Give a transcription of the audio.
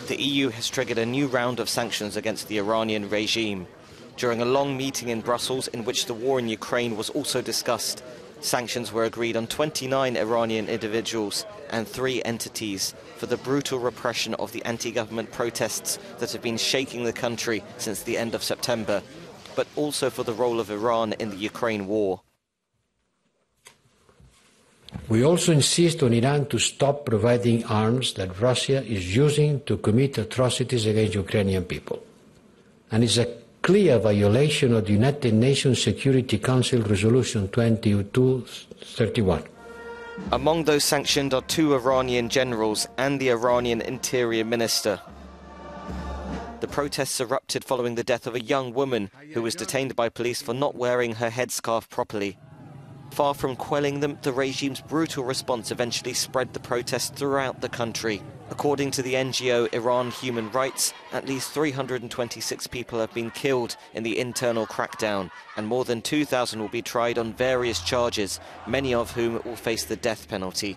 The EU has triggered a new round of sanctions against the Iranian regime. During a long meeting in Brussels in which the war in Ukraine was also discussed, sanctions were agreed on 29 Iranian individuals and 3 entities for the brutal repression of the anti-government protests that have been shaking the country since the end of September, but also for the role of Iran in the Ukraine war. We also insist on Iran to stop providing arms that Russia is using to commit atrocities against Ukrainian people. And it's a clear violation of the United Nations Security Council Resolution 2231. Among those sanctioned are 2 Iranian generals and the Iranian Interior Minister. The protests erupted following the death of a young woman who was detained by police for not wearing her headscarf properly. Far from quelling them, the regime's brutal response eventually spread the protests throughout the country. According to the NGO Iran Human Rights, at least 326 people have been killed in the internal crackdown, and more than 2,000 will be tried on various charges, many of whom will face the death penalty.